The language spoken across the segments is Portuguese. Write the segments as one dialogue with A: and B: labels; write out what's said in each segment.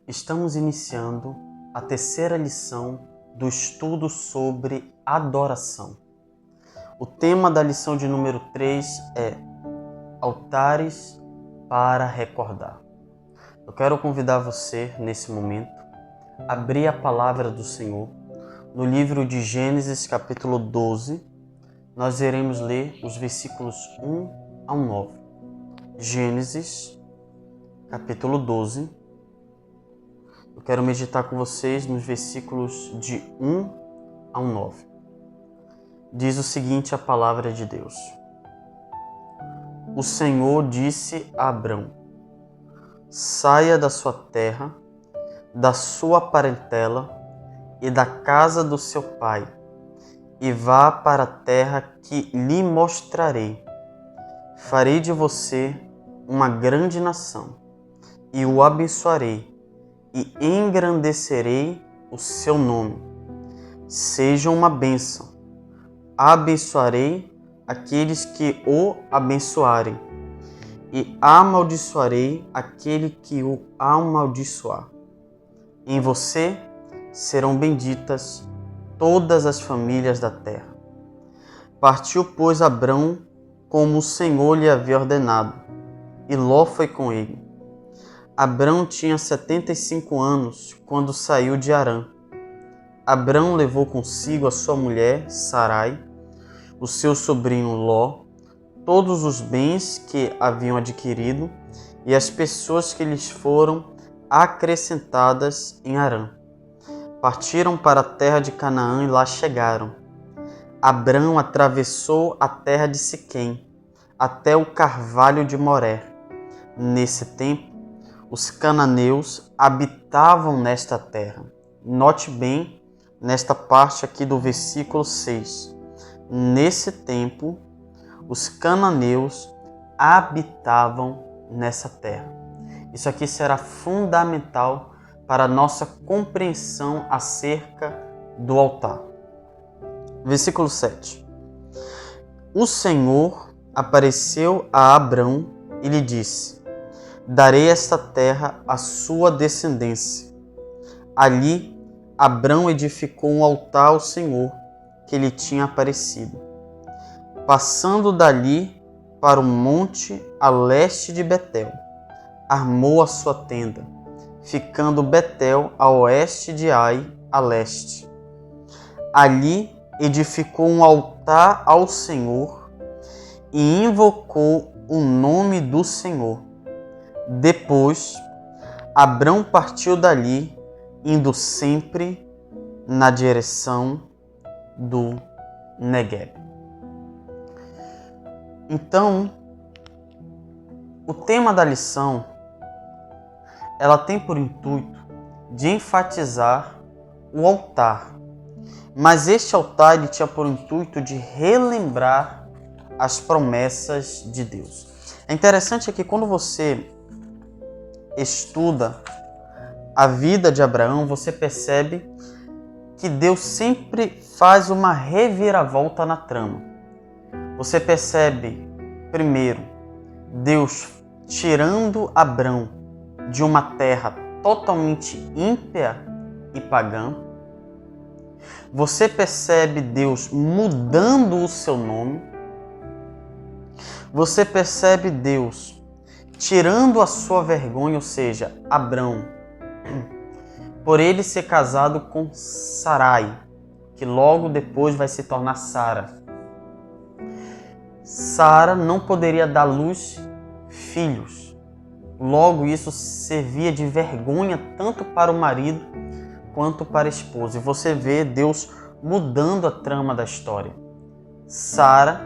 A: Estamos iniciando a terceira lição do estudo sobre adoração. O tema da lição de número 3 é Altares para recordar. Eu quero convidar você, nesse momento, a abrir a palavra do Senhor no livro de Gênesis, capítulo 12. Nós iremos ler os versículos 1 ao 9. Gênesis, capítulo 12. Eu quero meditar com vocês nos versículos de 1 ao 9. Diz o seguinte a palavra de Deus. O Senhor disse a Abrão: saia da sua terra, da sua parentela e da casa do seu pai, e vá para a terra que lhe mostrarei. Farei de você uma grande nação, e o abençoarei, e engrandecerei o seu nome. Seja uma bênção. Abençoarei aqueles que o abençoarem, e amaldiçoarei aquele que o amaldiçoar. Em você serão benditas todas as famílias da terra. Partiu, pois, Abrão como o Senhor lhe havia ordenado, e Ló foi com ele. Abrão tinha 75 anos quando saiu de Harã. Abrão levou consigo a sua mulher, Sarai, o seu sobrinho Ló, todos os bens que haviam adquirido e as pessoas que lhes foram acrescentadas em Harã. Partiram para a terra de Canaã e lá chegaram. Abrão atravessou a terra de Siquém até o carvalho de Moré. Nesse tempo, os cananeus habitavam nesta terra. Note bem nesta parte aqui do versículo 6. Nesse tempo, os cananeus habitavam nessa terra. Isso aqui será fundamental para a nossa compreensão acerca do altar. Versículo 7. O Senhor apareceu a Abrão e lhe disse: darei esta terra à sua descendência. Ali, Abrão edificou um altar ao Senhor que lhe tinha aparecido. Passando dali para o monte a leste de Betel, armou a sua tenda, ficando Betel a oeste de Ai, a leste. Ali edificou um altar ao Senhor e invocou o nome do Senhor. Depois, Abrão partiu dali, indo sempre na direção do Negueb. Então, o tema da lição, ela tem por intuito de enfatizar o altar. Mas este altar ele tinha por intuito de relembrar as promessas de Deus. É interessante que quando você estuda a vida de Abraão, você percebe que Deus sempre faz uma reviravolta na trama. Você percebe, primeiro, Deus tirando Abrão de uma terra totalmente ímpia e pagã. Você percebe Deus mudando o seu nome. Você percebe Deus tirando a sua vergonha, ou seja, Abrão, por ele ser casado com Sarai, que logo depois vai se tornar Sara. Sara não poderia dar à luz filhos. Logo, isso servia de vergonha tanto para o marido quanto para a esposa. E você vê Deus mudando a trama da história. Sara,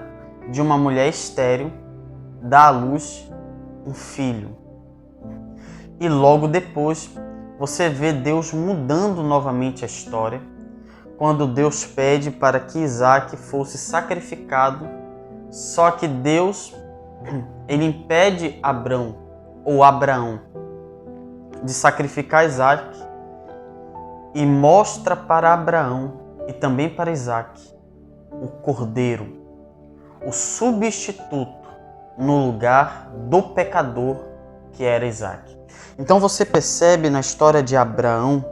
A: de uma mulher estéril, dá à luz um filho. E logo depois, você vê Deus mudando novamente a história, quando Deus pede para que Isaac fosse sacrificado. Só que Deus, ele impede Abraão de sacrificar Isaac e mostra para Abraão e também para Isaac o cordeiro, o substituto no lugar do pecador que era Isaac. Então você percebe na história de Abraão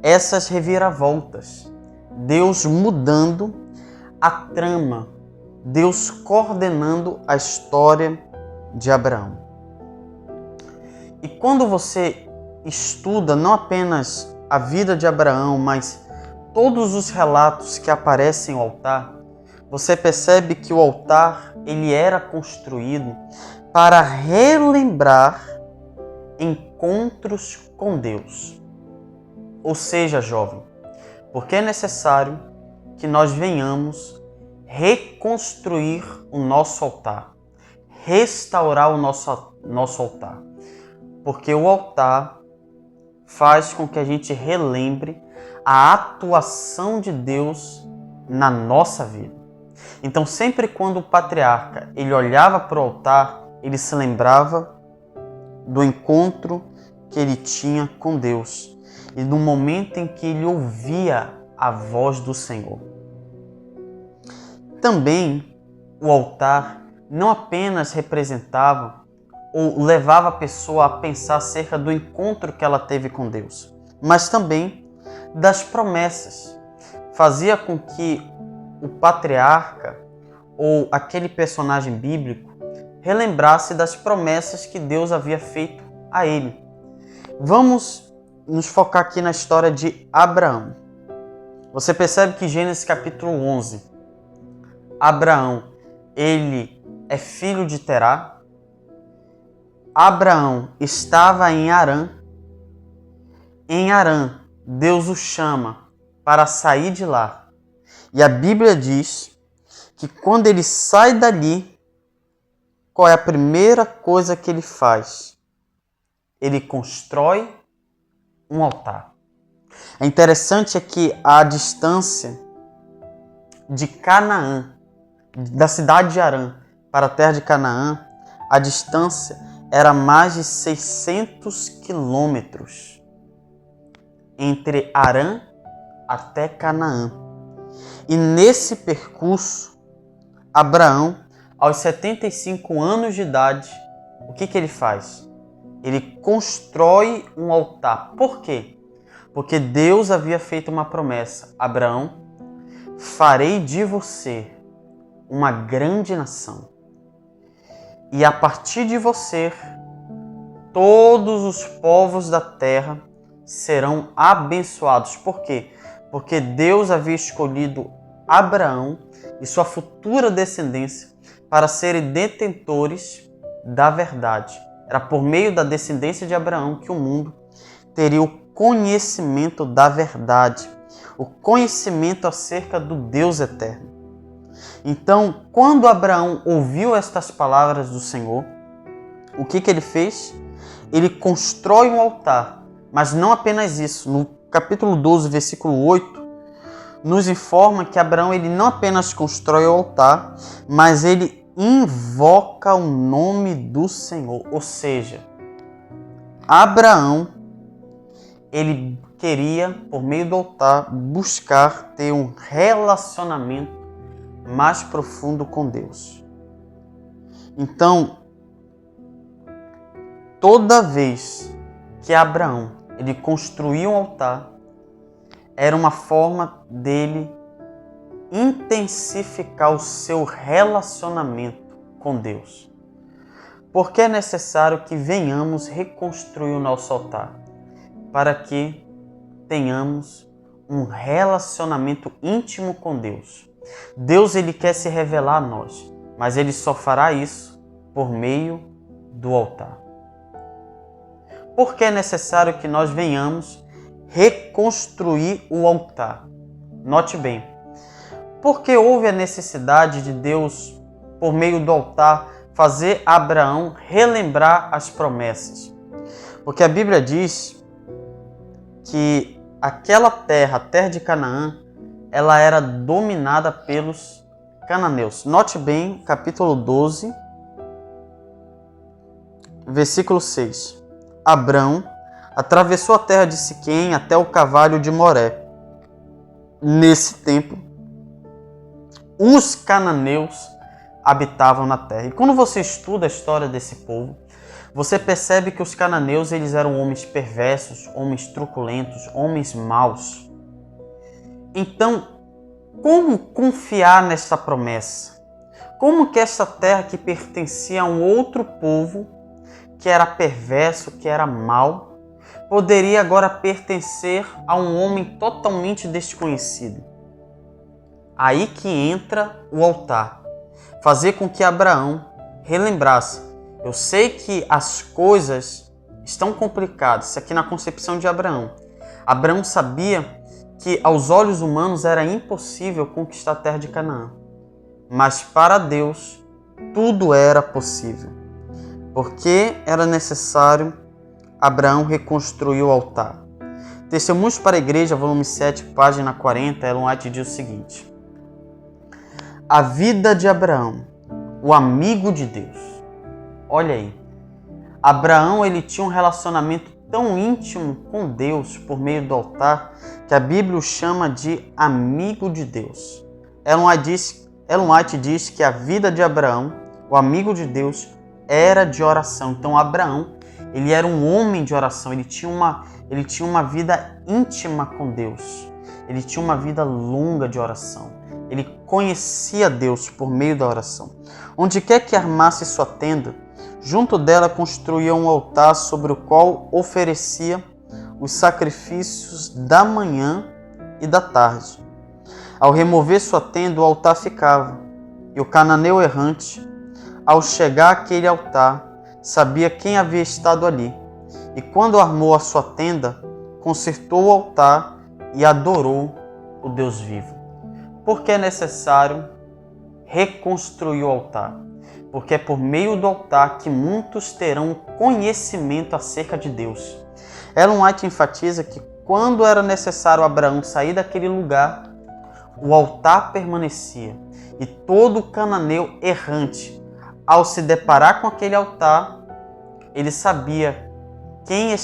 A: essas reviravoltas. Deus mudando a trama, Deus coordenando a história de Abraão. E quando você estuda não apenas a vida de Abraão, mas todos os relatos que aparecem no altar, você percebe que o altar ele era construído para relembrar encontros com Deus. Ou seja, jovem, porque é necessário que nós venhamos reconstruir o nosso altar, restaurar o nosso altar. Porque o altar faz com que a gente relembre a atuação de Deus na nossa vida. Então, sempre quando o patriarca ele olhava para o altar, ele se lembrava do encontro que ele tinha com Deus e do momento em que ele ouvia a voz do Senhor. Também o altar não apenas representava ou levava a pessoa a pensar acerca do encontro que ela teve com Deus, mas também das promessas. Fazia com que o patriarca ou aquele personagem bíblico relembrasse das promessas que Deus havia feito a ele. Vamos nos focar aqui na história de Abraão. Você percebe que Gênesis capítulo 11, Abraão, ele é filho de Terá. Abraão estava em Harã. Em Harã, Deus o chama para sair de lá. E a Bíblia diz que quando ele sai dali, qual é a primeira coisa que ele faz? Ele constrói um altar. É interessante que a distância de Canaã, da cidade de Harã para a terra de Canaã, a distância era mais de 600 quilômetros entre Harã até Canaã. E nesse percurso, Abraão, aos 75 anos de idade, o que ele faz? Ele constrói um altar. Por quê? Porque Deus havia feito uma promessa. Abraão, farei de você uma grande nação. E a partir de você, todos os povos da terra serão abençoados. Por quê? Porque Deus havia escolhido Abraão e sua futura descendência para serem detentores da verdade. Era por meio da descendência de Abraão que o mundo teria o conhecimento da verdade, o conhecimento acerca do Deus eterno. Então, quando Abraão ouviu estas palavras do Senhor, o que ele fez? Ele constrói um altar, mas não apenas isso. No capítulo 12, versículo 8, nos informa que Abraão ele não apenas constrói o altar, mas ele invoca o nome do Senhor. Ou seja, Abraão ele queria, por meio do altar, buscar ter um relacionamento mais profundo com Deus. Então, toda vez que Abraão ele construía um altar, era uma forma dele intensificar o seu relacionamento com Deus. Porque é necessário que venhamos reconstruir o nosso altar, para que tenhamos um relacionamento íntimo com Deus. Deus ele quer se revelar a nós, mas ele só fará isso por meio do altar. Por que é necessário que nós venhamos reconstruir o altar? Note bem, porque houve a necessidade de Deus, por meio do altar, fazer Abraão relembrar as promessas. Porque a Bíblia diz que aquela terra, a terra de Canaã, ela era dominada pelos cananeus. Note bem, capítulo 12, versículo 6. Abrão atravessou a terra de Siquém até o Carvalho de Moré. Nesse tempo, os cananeus habitavam na terra. E quando você estuda a história desse povo, Você percebe que os cananeus eles eram homens perversos, homens truculentos, homens maus. Então, como confiar nesta promessa? Como que esta terra que pertencia a um outro povo, que era perverso, que era mau, poderia agora pertencer a um homem totalmente desconhecido? Aí que entra o altar. Fazer com que Abraão relembrasse. Eu sei que as coisas estão complicadas, isso aqui na concepção de Abraão. Abraão sabia que aos olhos humanos era impossível conquistar a terra de Canaã. Mas para Deus tudo era possível. Porque era necessário Abraão reconstruir o altar. Testemunhos para a Igreja, volume 7, página 40, Ellen White diz o seguinte: a vida de Abraão, o amigo de Deus. Olha aí, Abraão ele tinha um relacionamento tão íntimo com Deus por meio do altar que a Bíblia o chama de amigo de Deus. Ellen White diz que a vida de Abraão, o amigo de Deus, era de oração. Então Abraão ele era um homem de oração, ele tinha uma vida íntima com Deus, ele tinha uma vida longa de oração. Ele conhecia Deus por meio da oração. Onde quer que armasse sua tenda, junto dela construía um altar sobre o qual oferecia os sacrifícios da manhã e da tarde. Ao remover sua tenda, o altar ficava, e o cananeu errante, ao chegar àquele altar, sabia quem havia estado ali. E quando armou a sua tenda, consertou o altar e adorou o Deus vivo. Porque é necessário reconstruir o altar? Porque é por meio do altar que muitos terão conhecimento acerca de Deus. Ellen White enfatiza que quando era necessário Abraão sair daquele lugar, o altar permanecia. E todo cananeu errante, ao se deparar com aquele altar, ele sabia quem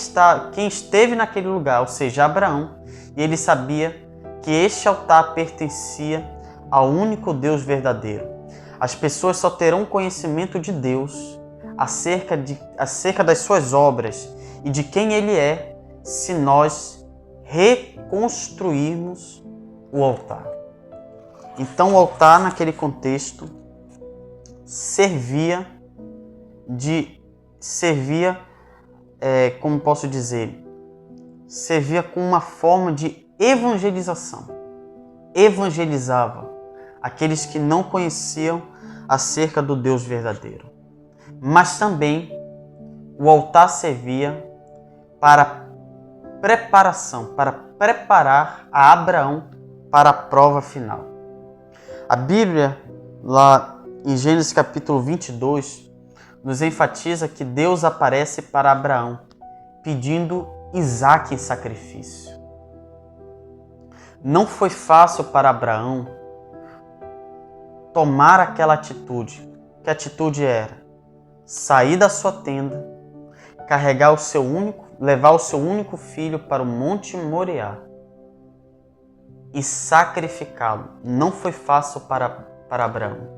A: esteve naquele lugar, ou seja, Abraão, e ele sabia que este altar pertencia ao único Deus verdadeiro. As pessoas só terão conhecimento de Deus acerca das suas obras e de quem Ele é se nós reconstruirmos o altar. Então o altar naquele contexto servia como posso dizer, servia como uma forma de evangelização. Evangelizava aqueles que não conheciam acerca do Deus verdadeiro. Mas também o altar servia para preparação, para preparar a Abraão para a prova final. A Bíblia, lá em Gênesis capítulo 22, nos enfatiza que Deus aparece para Abraão pedindo Isaque em sacrifício. Não foi fácil para Abraão tomar aquela atitude. Que atitude era? Sair da sua tenda, levar o seu único filho para o Monte Moriá e sacrificá-lo. Não foi fácil para Abraão.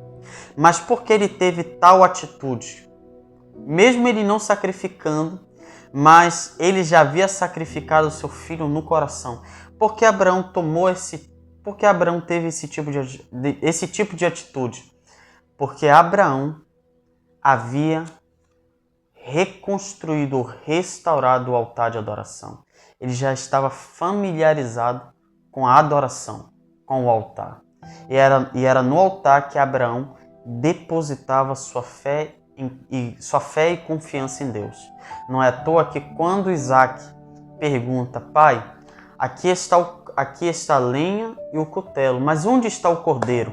A: Mas porque ele teve tal atitude, mesmo ele não sacrificando, mas ele já havia sacrificado o seu filho no coração. Porque Abraão teve esse tipo de atitude? Porque Abraão havia reconstruído, restaurado o altar de adoração. Ele já estava familiarizado com a adoração, com o altar. E era no altar que Abraão depositava sua fé e confiança em Deus. Não é à toa que quando Isaque pergunta: Pai, aqui está a lenha e o cutelo, mas onde está o cordeiro?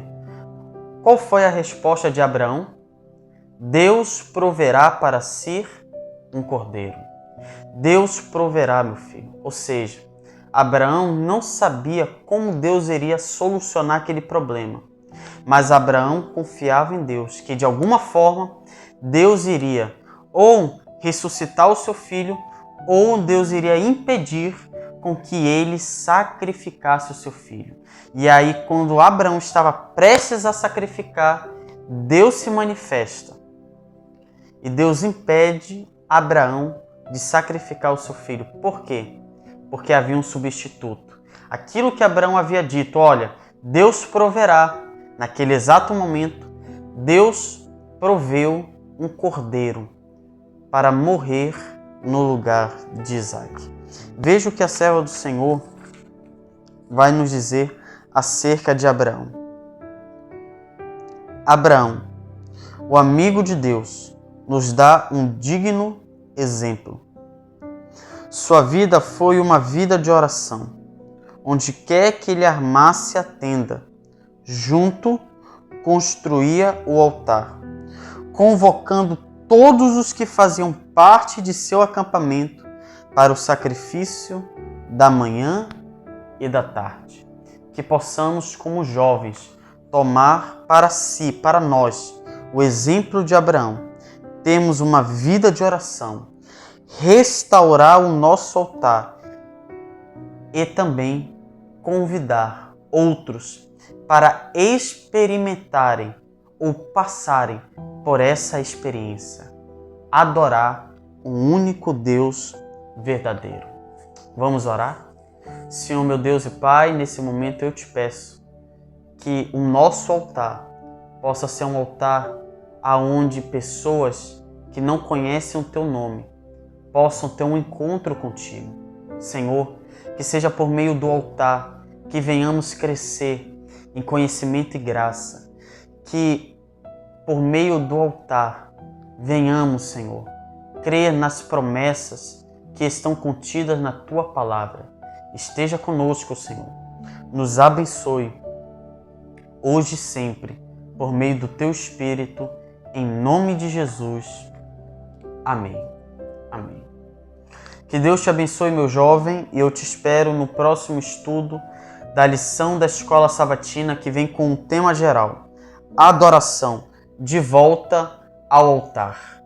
A: Qual foi a resposta de Abraão? Deus proverá para si um cordeiro. Deus proverá, meu filho. Ou seja, Abraão não sabia como Deus iria solucionar aquele problema. Mas Abraão confiava em Deus, que de alguma forma Deus iria ou ressuscitar o seu filho, ou Deus iria impedir com que ele sacrificasse o seu filho. E aí, quando Abraão estava prestes a sacrificar, Deus se manifesta. E Deus impede Abraão de sacrificar o seu filho. Por quê? Porque havia um substituto. Aquilo que Abraão havia dito, olha, Deus proverá. Naquele exato momento, Deus proveu um cordeiro para morrer no lugar de Isaac. Veja o que a serva do Senhor vai nos dizer acerca de Abraão. Abraão, o amigo de Deus, nos dá um digno exemplo. Sua vida foi uma vida de oração. Onde quer que ele armasse a tenda, junto construía o altar, convocando todos os que faziam parte de seu acampamento para o sacrifício da manhã e da tarde. Que possamos, como jovens, tomar para si, para nós, o exemplo de Abraão. Temos uma vida de oração, restaurar o nosso altar e também convidar outros para experimentarem ou passarem por essa experiência. Adorar um único Deus verdadeiro. Vamos orar? Senhor, meu Deus e Pai, nesse momento eu te peço que o nosso altar possa ser um altar aonde pessoas que não conhecem o Teu nome possam ter um encontro contigo. Senhor, que seja por meio do altar que venhamos crescer em conhecimento e graça. Que por meio do altar venhamos, Senhor, crer nas promessas que estão contidas na Tua palavra. Esteja conosco, Senhor. Nos abençoe hoje e sempre, por meio do Teu Espírito, em nome de Jesus. Amém. Amém. Que Deus te abençoe, meu jovem, e eu te espero no próximo estudo da lição da Escola Sabatina, que vem com um tema geral: adoração, de volta ao altar.